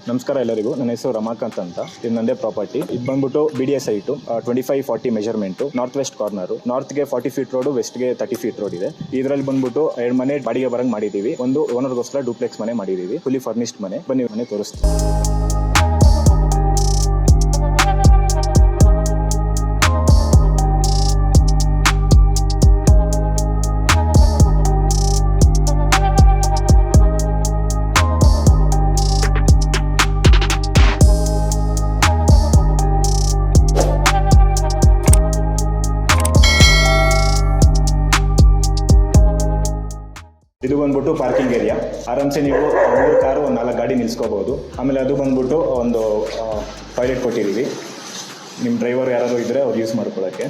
ನಮಸ್ಕಾರ ಎಲ್ಲರಿಗೂ. ನನ್ನ ಹೆಸರು ರಮಾಕಾಂತ್ ಅಂತ. ಇದು ನಂದೇ ಪ್ರಾಪರ್ಟಿ. ಇದು ಬಂದ್ಬಿಟ್ಟು BDS site 25-40 measurement, north west corner. ನಾರ್ತ್ಗೆ 40 ಫೀಟ್ ರೋಡು, ವೆಸ್ಟ್ಗೆ 30 ಫೀಟ್ ರೋಡ್ ಇದೆ. ಇದರಲ್ಲಿ ಬಂದ್ಬಿಟ್ಟು 2 ಮನೆ ಬಾಡಿಗೆ ಬರಂಗ್ ಮಾಡಿದೀವಿ. ಒಂದು ಓನರ್ಗೋಸ್ಕರ ಡೂಪ್ಲೆಕ್ಸ್ ಮನೆ ಮಾಡಿದೀವಿ, ಫುಲ್ಲಿ ಫರ್ನಿಶ್ಡ್ ಮನೆ. ಬನ್ನಿ ಮನೆ ತೋರಿಸ್ತೀವಿ. ಇದು ಬಂದ್ಬಿಟ್ಟು ಪಾರ್ಕಿಂಗ್ ಏರಿಯಾ. ಆರಾಮ್ಸೆ ನೀವು 3 ಕಾರು 4 ಗಾಡಿ ನಿಲ್ಸ್ಕೋಬಹುದು. ಆಮೇಲೆ ಅದು ಬಂದ್ಬಿಟ್ಟು ಒಂದು ಟಾಯ್ಲೆಟ್ ಕೊಟ್ಟಿದ್ದೀವಿ. ನಿಮ್ಮ ಡ್ರೈವರ್ ಯಾರಾದರೂ ಇದ್ದರೆ ಅವ್ರು ಯೂಸ್ ಮಾಡ್ಕೊಳ್ಳೋಕ್ಕೆ.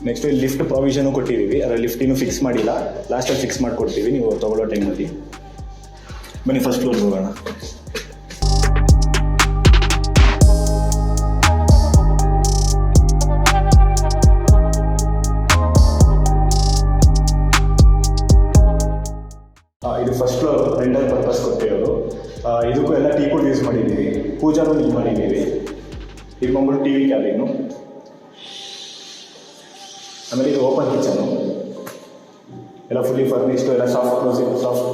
ನೆಕ್ಸ್ಟ್ ಇಲ್ಲಿ ಲಿಫ್ಟ್ ಪ್ರಾವಿಷನು ಕೊಟ್ಟಿದ್ದೀವಿ. ಅದರ ಲಿಫ್ಟ್ ಇನ್ನೂ ಫಿಕ್ಸ್ ಮಾಡಿಲ್ಲ, ಲಾಸ್ಟಲ್ಲಿ ಫಿಕ್ಸ್ ಮಾಡಿಕೊಡ್ತೀವಿ ನೀವು ತೊಗೊಳ್ಳೋ ಟೈಮಲ್ಲಿ. ಬನ್ನಿ ಫಸ್ಟ್ ಫ್ಲೋರ್ಗೆ ಹೋಗೋಣ. ಇದು ಫಸ್ಟ್ ಫ್ಲೋರ್ ರೆಂಟಲ್ ಪರ್ಪಸ್ ಕೊಟ್ಟಿರೋದು. ಇದಕ್ಕೂ ಎಲ್ಲ ಟೀ ಕೂಡ ಯೂಸ್ ಮಾಡಿದ್ದೀವಿ, ಪೂಜಾರು ಯೂಸ್ ಮಾಡಿದ್ದೀವಿ. ಇದು ಬಂದ್ಬಿಟ್ಟು TV ಕ್ಯಾಬಿನು. ಆಮೇಲೆ ಇದು ಓಪನ್ ಕಿಚನು, ಎಲ್ಲ ಫುಲ್ಲಿ ಫರ್ನಿಶ್ಡು, ಎಲ್ಲ ಸಾಫ್ಟ್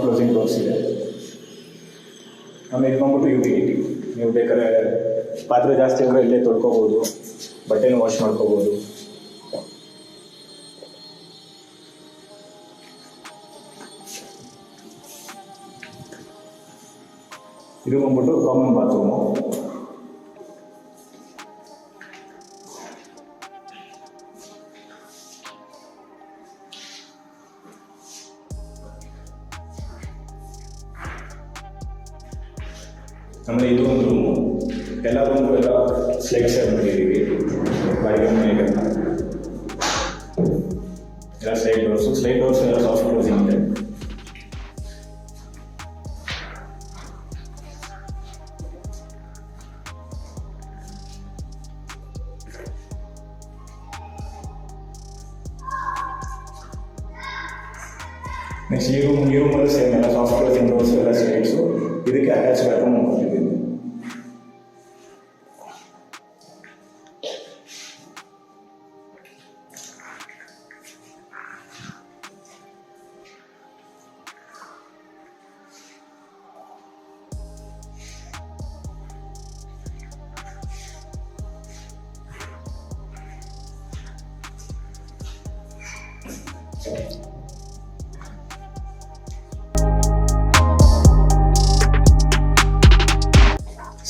ಕ್ಲೋಸಿಂಗ್ ಡೋರ್ಸ್ ಇದೆ. ಆಮೇಲೆ ಇದು ಬಂದ್ಬಿಟ್ಟು ಯುಟಿಲಿಟಿ. ನೀವು ಬೇಕಾದ್ರೆ ಪಾತ್ರೆ ಜಾಸ್ತಿ ಅಂದರೆ ಇಲ್ಲೇ ತೊಳ್ಕೊಬೋದು, ಬಟ್ಟೆನೂ ವಾಶ್ ಮಾಡ್ಕೋಬೋದು. ಇದು ಬಂದ್ಬಿಟ್ಟು ಕಾಮನ್ ಬಾತ್ರೂಮು. ಆಮೇಲೆ ಇದು ಒಂದು ರೂಮು. ಎಲ್ಲ ರೂಮು ಎಲ್ಲ ಸ್ಲೈಡ್ ಶೇರ್ ಮಾಡಿದ್ದೀವಿ ಬಾಡಿಗೆ ಮನೆಗೆಲ್ಲ. ಎಲ್ಲ ಸ್ಲೈಡ್ ಡೋರ್ಸು ಎಲ್ಲ ಸಾಫ್ಟ್ ಕ್ಲೋಸಿಂಗ್ ಇದೆ. ನೆಕ್ಸ್ಟ್ ಈ ರೂಮಲ್ಲಿ ಸೇಮ್ ಎಲ್ಲ ಸಾಫ್ಟ್ ಕ್ಲೋಸಿಂಗ್ ಡೋರ್ಸ್ ಎಲ್ಲ ಸ್ಲೈಡ್ಸು. ಇದಕ್ಕೆ ಅಟ್ಯಾಚ್ ಬಾತ್ರೂಮ್ ಕೊಟ್ಟಿದ್ದೀನಿ.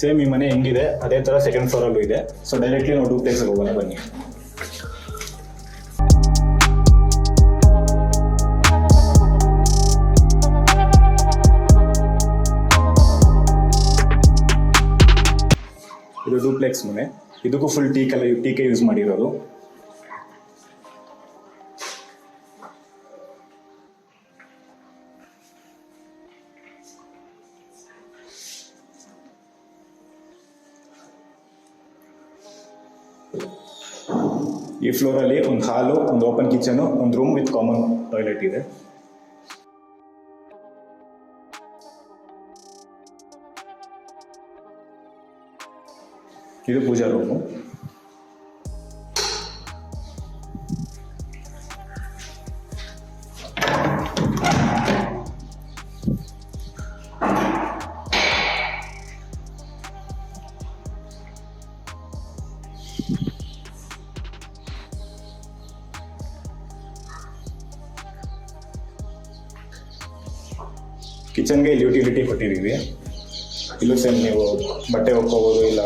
ಸೇಮ್ ಈ ಮನೆ ಹೆಂಗಿದೆ ಅದೇ ಥರ ಸೆಕೆಂಡ್ ಫ್ಲೋರಲ್ಲೂ ಇದೆ. ಸೊ ಡೈರೆಕ್ಟ್ಲಿ ನಾವು ಡೂಪ್ಲೆಕ್ಸ್ಗೆ ಹೋಗೋಣ ಬನ್ನಿ. ಇದು ಡೂಪ್ಲೆಕ್ಸ್ ಮನೆ. ಇದಕ್ಕೂ ಫುಲ್ ಟೀಕೆ ಯೂಸ್ ಮಾಡಿರೋದು. ಈ ಫ್ಲೋರಲ್ಲಿ ಒಂದು ಹಾಲು, ಒಂದು ಓಪನ್ ಕಿಚನು, ಒಂದು ರೂಮ್ ವಿತ್ ಕಾಮನ್ ಟಾಯ್ಲೆಟ್ ಇದೆ. ಇದು ಪೂಜಾ ರೂಮು. ಕಿಚನ್ಗೆ ಇಲ್ಲಿ ಯುಟಿಲಿಟಿ ಕೊಟ್ಟಿದ್ದೀವಿ. ಇಲ್ಲೂ ಸೇಮ್ ನೀವು ಬಟ್ಟೆ ಒಕ್ಕೋಬೋದು, ಇಲ್ಲ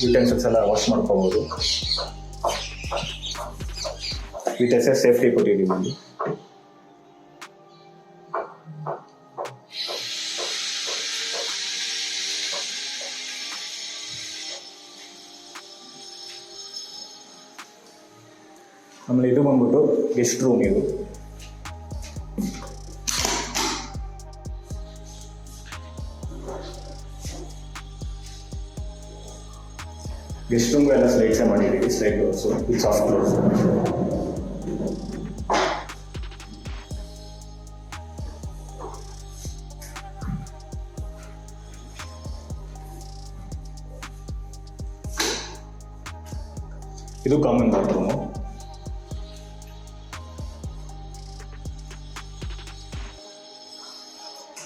ಯುಟೆನ್ಸಿಲ್ಸ್ ಎಲ್ಲ ವಾಶ್ ಮಾಡ್ಕೋಬೋದು. ವಿತ್ ಸೇಫ್ಟಿ ಕೊಟ್ಟಿದ್ದೀವಿ ಇಲ್ಲಿ. ಆಮೇಲೆ ಇದು ಬಂದ್ಬಿಟ್ಟು ಗೆಸ್ಟ್ ರೂಮ್. ಇದು ಗೆಸ್ಟ್ ರೂಮ್ಗೂ ಎಲ್ಲ ಸ್ಲೈಡ್ಸೇ ಮಾಡಿದ್ದೀವಿ, slide doors with soft close. ಇದು ಕಾಮನ್ ಬಾತ್ರೂಮು.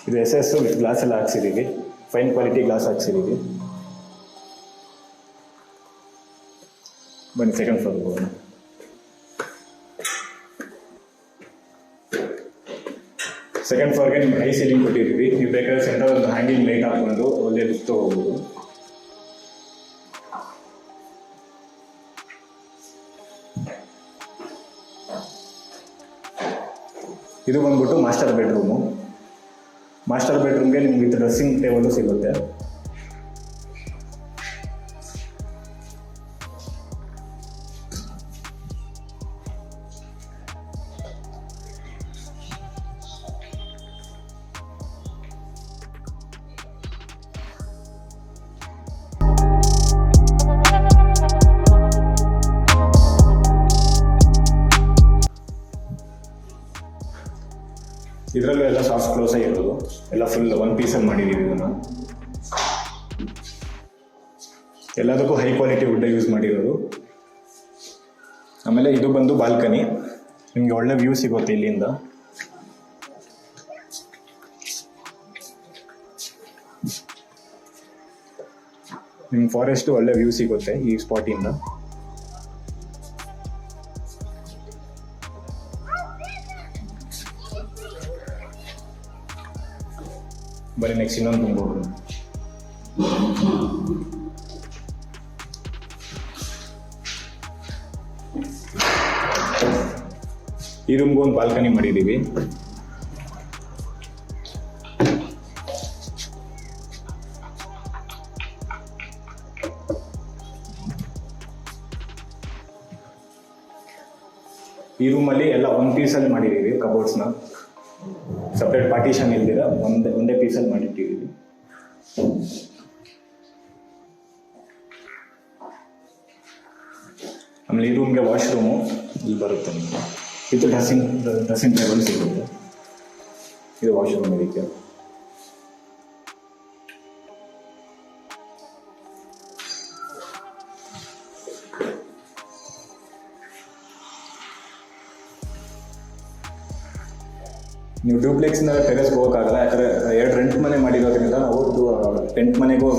ಇದು SS ವಿತ್ ಗ್ಲಾಸ್ ಎಲ್ಲ ಹಾಕ್ಸಿದ್ದೀವಿ, ಫೈನ್ ಕ್ವಾಲಿಟಿ ಗ್ಲಾಸ್ ಹಾಕ್ಸಿದ್ದೀವಿ. ಬನ್ನಿ ಸೆಕೆಂಡ್ ಫ್ಲೋರ್ ಹೋಗೋಣ. ಸೆಕೆಂಡ್ ಫ್ಲೋರ್ಗೆ ನಿಮ್ಗೆ ಹೈ ಸೀಲಿಂಗ್ ಕೊಟ್ಟಿದ್ದೀವಿ. ನೀವು ಬೇಕಾದ್ರೆ ಸೆಂಟರ್ ಒಂದು ಹ್ಯಾಂಗಿಂಗ್ ಲೈಟ್ ಹಾಕೊಂಡು ಒಳ್ಳೆ ಲುಕ್ ತಗೋಬಹುದು. ಇದು ಬಂದ್ಬಿಟ್ಟು ಮಾಸ್ಟರ್ ಬೆಡ್ರೂಮು. ಮಾಸ್ಟರ್ ಬೆಡ್ರೂಮ್ಗೆ ನಿಮ್ಗೆ ವಿತ್ ಡ್ರೆಸ್ಸಿಂಗ್ ಟೇಬಲು ಸಿಗುತ್ತೆ. ಇದರಲ್ಲೂ ಎಲ್ಲ ಸಾಫ್ಟ್ ಕ್ಲೋಸ್ ಆಗಿರೋದು, ಎಲ್ಲ ಫುಲ್ ಒನ್ ಪೀಸಲ್ಲಿ ಮಾಡಿದ್ದೀವಿ. ಇದನ್ನು ಎಲ್ಲದಕ್ಕೂ ಹೈ ಕ್ವಾಲಿಟಿ ವುಡ್ ಯೂಸ್ ಮಾಡಿರೋದು. ಆಮೇಲೆ ಇದು ಬಂದು ಬಾಲ್ಕನಿ, ನಿಮಗೆ ಒಳ್ಳೆ ವ್ಯೂ ಸಿಗುತ್ತೆ ಇಲ್ಲಿಂದ. ನಿಮ್ಗೆ ಫಾರೆಸ್ಟ್ ಒಳ್ಳೆ ವ್ಯೂ ಸಿಗುತ್ತೆ ಈ ಸ್ಪಾಟಿಂದ. ಬರೀ ನೆಕ್ಸ್ಟ್ ಇನ್ನೊಂದು ತುಂಬೋದು. ಈ ರೂಮ್ಗೂ ಒಂದು ಬಾಲ್ಕನಿ ಮಾಡಿದ್ದೀವಿ. ಈ ರೂಮಲ್ಲಿ ಎಲ್ಲ ಒನ್ ಪೀಸಲ್ಲಿ ಮಾಡಿದ್ದೀವಿ ಕಬೋರ್ಡ್ಸ್ನ. ಸಪ್ರೇಟ್ ಪಾರ್ಟಿಷನ್ ಇಲ್ದಿರ ಒಂದೇ ಪೀಸಲ್ಲಿ ಮಾಡಿಟ್ಟಿದ್ದೀವಿ. ಆಮೇಲೆ ಈ ರೂಮ್ಗೆ ವಾಶ್ರೂಮು ಇಲ್ಲಿ ಬರುತ್ತೆ ನಿಮಗೆ, ವಿತ್ ಡ್ರೆಸ್ಸಿಂಗ್ ಟೇಬಲ್ ಸಿಗುತ್ತೆ. ಇದು ವಾಶ್ರೂಮ್ ಇದಕ್ಕೆ. ನೀವು ಡ್ಯೂಪ್ಲೆಕ್ಸ್ನ ಟೆರೆಸ್ ಹೋಗೋಕ್ಕಾಗಲ್ಲ, ಯಾಕಂದರೆ 2 ರೆಂಟ್ ಮನೆ ಮಾಡಿರೋದ್ರಿಂದ ನಾವು ಟೆಂಟ್ ಮನೆಗೂ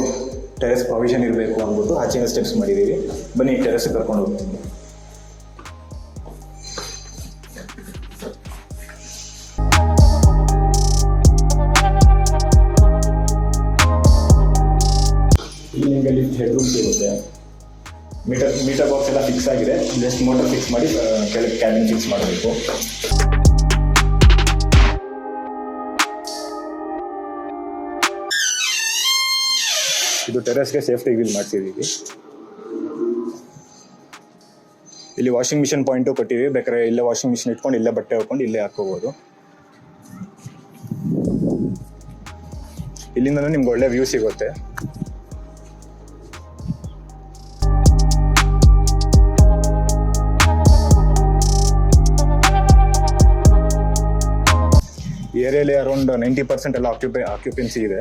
ಟೆರೆಸ್ ಪ್ರೊವಿಷನ್ ಇರಬೇಕು ಅಂದ್ಬಿಟ್ಟು ಆಚೆನ ಸ್ಟೆಪ್ಸ್ ಮಾಡಿದ್ದೀವಿ. ಬನ್ನಿ ಟೆರೆಸ್ ಕರ್ಕೊಂಡು ಹೋಗ್ತೀನಿ. ಇಲ್ಲಿ ನಿಮಗೆ ಲಿಫ್ಟ್ ಹೆಡ್ ರೂಮ್ ಸಿಗುತ್ತೆ. ಮೀಟರ್ ಬಾಕ್ಸ್ ಎಲ್ಲ ಫಿಕ್ಸ್ ಆಗಿದೆ, ಜಸ್ಟ್ ಮೋಟರ್ ಫಿಕ್ಸ್ ಮಾಡಿ ಕೆಳಗೆ ಕ್ಯಾಬಿನ್ ಫಿಕ್ಸ್ ಮಾಡಬೇಕು. ಇದು ಟೆರೆಸ್ಗೆ ಸೇಫ್ಟಿ ಗ್ರಿಲ್ ಮಾಡಿಸಿದ್ದೀವಿ. ಇಲ್ಲಿ ವಾಷಿಂಗ್ ಮಿಷಿನ್ ಪಾಯಿಂಟು ಕೊಟ್ಟಿದ್ದೀವಿ, ಬೇಕಾದ್ರೆ ಇಲ್ಲೇ ವಾಷಿಂಗ್ ಮಿಷಿನ್ ಇಟ್ಕೊಂಡು ಇಲ್ಲೇ ಬಟ್ಟೆ ಹಾಕೊಂಡು ಇಲ್ಲೇ ಹಾಕೋಬೋದು. ಇಲ್ಲಿಂದ ನಿಮ್ಗೆ ಒಳ್ಳೆ ವ್ಯೂ ಸಿಗುತ್ತೆ. ಈ ಏರಿಯಾಲಿ ಅರೌಂಡ್ 90% ಎಲ್ಲ ಆಕ್ಯುಪೆನ್ಸಿ ಇದೆ.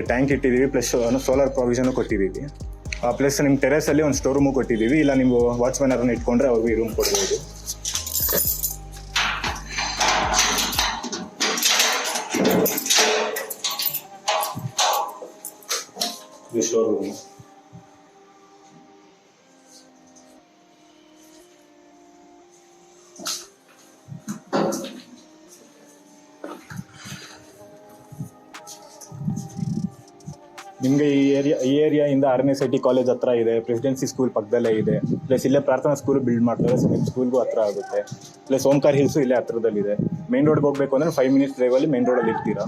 ಟ್ಯಾಂಕ್ ಇಟ್ಟಿದ್ದೀವಿ, ಪ್ಲಸ್ ಸೋಲಾರ್ ಪ್ರೊವಿಷನ್ ಕೊಟ್ಟಿದ್ದೀವಿ. ಪ್ಲಸ್ ನಿಮ್ಮ ಟೆರೆಸಲ್ಲಿ ಒಂದು ಸ್ಟೋರ್ ರೂಮು ಕೊಟ್ಟಿದ್ದೀವಿ. ಇಲ್ಲ ನೀವು ವಾಚ್ಮನ್ ಅವರನ್ನ ಇಟ್ಕೊಂಡ್ರೆ ಅವ್ರಿಗೆ ರೂಮ್ ಕೊಡ್ಬೋದು. ಇದು ಸ್ಟೋರ್ ರೂಮು. ನಿಮಗೆ ಈ ಏರಿಯಾಯಿಂದ RNSIT ಕಾಲೇಜ್ ಹತ್ರ ಇದೆ, ಪ್ರೆಸಿಡೆನ್ಸಿ ಸ್ಕೂಲ್ ಪಕ್ಕದಲ್ಲೇ ಇದೆ, ಪ್ಲಸ್ ಇಲ್ಲೇ ಪ್ರಾರ್ಥನಾ ಸ್ಕೂಲ್ ಬಿಲ್ಡ್ ಮಾಡ್ತಾರೆ, ಸೊ ನಿಮ್ಮ ಸ್ಕೂಲ್ಗೂ ಹತ್ರ ಆಗುತ್ತೆ. ಪ್ಲಸ್ ಓಂಕಾರ್ ಹಿಲ್ಸು ಇಲ್ಲೇ ಹತ್ರದಲ್ಲಿದೆ. ಮೇನ್ ರೋಡ್ಗೆ ಹೋಗಬೇಕು ಅಂದರೆ 5 ಮಿನಿಟ್ಸ್ ಡ್ರೈವಲ್ಲಿ ಮೇನ್ ರೋಡಲ್ಲಿ ಇರ್ತೀರಾ.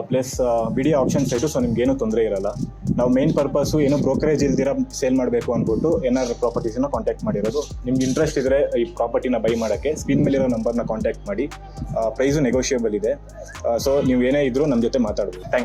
Plus BDA option site, so ನಿಮ್ಗೇನು ತೊಂದರೆ ಇರಲ್ಲ. ನಾವು ಮೇನ್ ಪರ್ಪಸ್ಸು ಏನು ಬ್ರೋಕರೇಜ್ ಇಲ್ದಿರ ಸೇಲ್ ಮಾಡಬೇಕು ಅಂದ್ಬಿಟ್ಟು ಏನಾದ್ರು ಪ್ರಾಪರ್ಟೀಸನ್ನ ಕಾಂಟ್ಯಾಕ್ಟ್ ಮಾಡಿರೋದು. ನಿಮ್ಗೆ ಇಂಟ್ರೆಸ್ಟ್ ಇದ್ದರೆ ಈ ಪ್ರಾಪರ್ಟಿನ ಬೈ ಮಾಡೋಕ್ಕೆ ಸ್ಕ್ರೀನ್ ಮೇಲಿರೋ ನಂಬರ್ನ ಕಾಂಟ್ಯಾಕ್ಟ್ ಮಾಡಿ. ಪ್ರೈಸು ನೆಗೋಷಿಯೇಬಲ್ ಇದೆ. ಸೊ ನೀವು ಏನೇ ಇದ್ದರೂ ನಮ್ಮ ಜೊತೆ ಮಾತಾಡ್ಬೋದು. Thank you.